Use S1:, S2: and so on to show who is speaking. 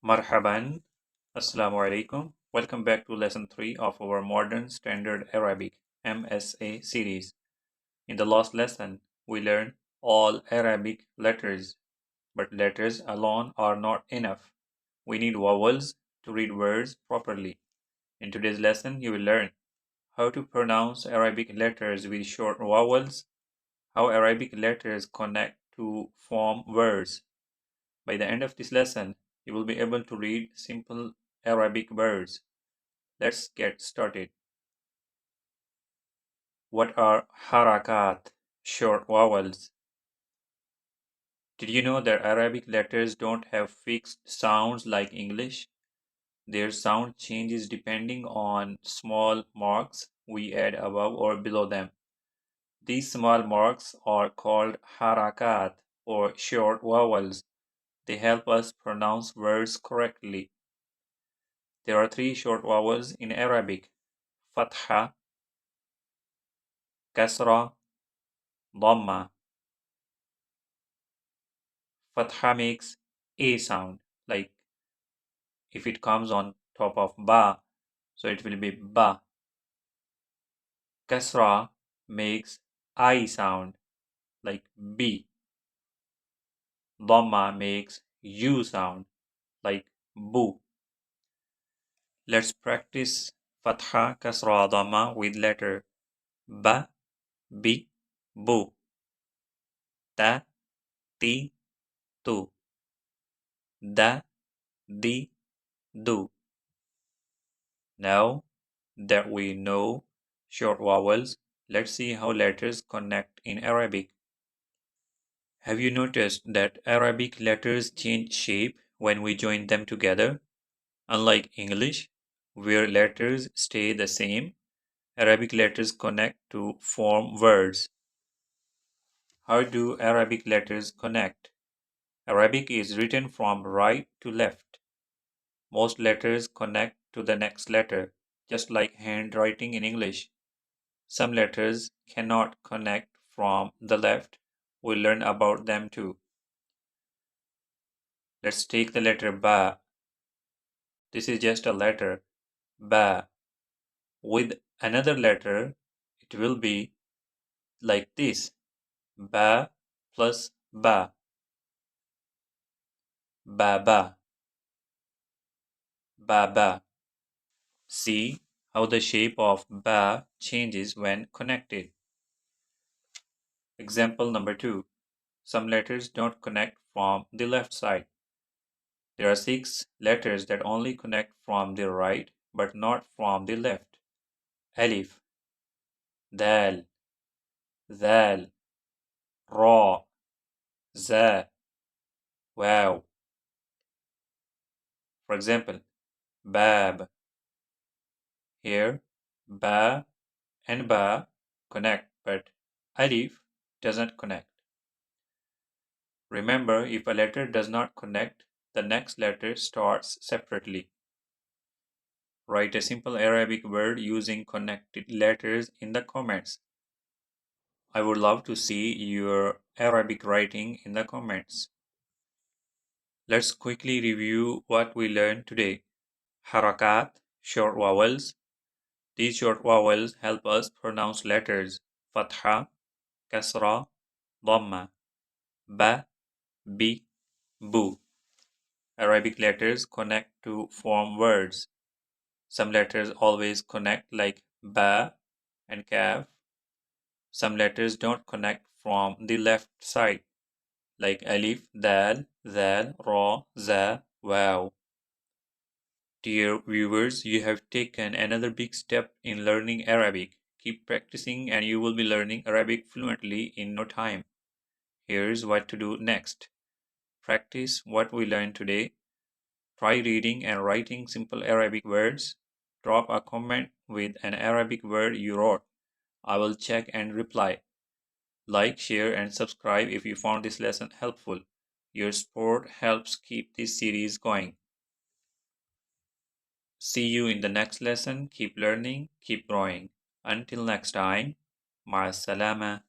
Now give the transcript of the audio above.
S1: Marhaban, Assalamu alaikum. Welcome back to lesson 3 of our Modern Standard Arabic MSA series. In the last lesson, we learned all Arabic letters, but letters alone are not enough. We need vowels to read words properly. In today's lesson, you will learn how to pronounce Arabic letters with short vowels, how Arabic letters connect to form words. By the end of this lesson, you will be able to read simple Arabic words. Let's get started. What are Harakaat, short vowels? Did you know that Arabic letters don't have fixed sounds like English? Their sound changes depending on small marks we add above or below them. These small marks are called Harakaat or short vowels. They help us pronounce words correctly. There are three short vowels in Arabic: Fatha, Kasra, Dhamma. Fatha makes A sound, like if it comes on top of Ba, so it will be Ba. Kasra makes I sound, like B. Dhamma makes U sound, like Bu. Let's practice Fatha, Kasra, Dhamma with letter Ba, Bi, Bu. Ta, Ti, Tu. Da, Di, Du. Now that we know short vowels, let's see how letters connect in Arabic. Have you noticed that Arabic letters change shape when we join them together? Unlike English, where letters stay the same, Arabic letters connect to form words. How do Arabic letters connect? Arabic is written from right to left. Most letters connect to the next letter, just like handwriting in English. Some letters cannot connect from the left. We'll learn about them too. Let's take the letter Ba. This is just a letter, Ba. With another letter, it will be like this: Ba plus Ba. Baba. Baba. See how the shape of Ba changes when connected. Example number 2. Some letters don't connect from the left side. There are 6 letters that only connect from the right but not from the left. Alif, Dal, Zal, Ra, Za, Waw. For example, Bab. Here, Ba and Ba connect, but Alif doesn't connect. Remember, if a letter does not connect, the next letter starts separately. Write a simple Arabic word using connected letters in the comments. I would love to see your Arabic writing in the comments. Let's quickly review what we learned today. Harakaat, short vowels. These short vowels help us pronounce letters: Fatha, Kasra, Dhamma, Ba, Bi, Bu. Arabic letters connect to form words. Some letters always connect, like Ba and Kaf. Some letters don't connect from the left side, like Alif, Dal, Zal, Ra, Za, Waw. Dear viewers, you have taken another big step in learning Arabic. Keep practicing and you will be learning Arabic fluently in no time. Here's what to do next. Practice what we learned today. Try reading and writing simple Arabic words. Drop a comment with an Arabic word you wrote. I will check and reply. Like, share, and subscribe if you found this lesson helpful. Your support helps keep this series going. See you in the next lesson. Keep learning, keep growing. Until next time, Ma salama.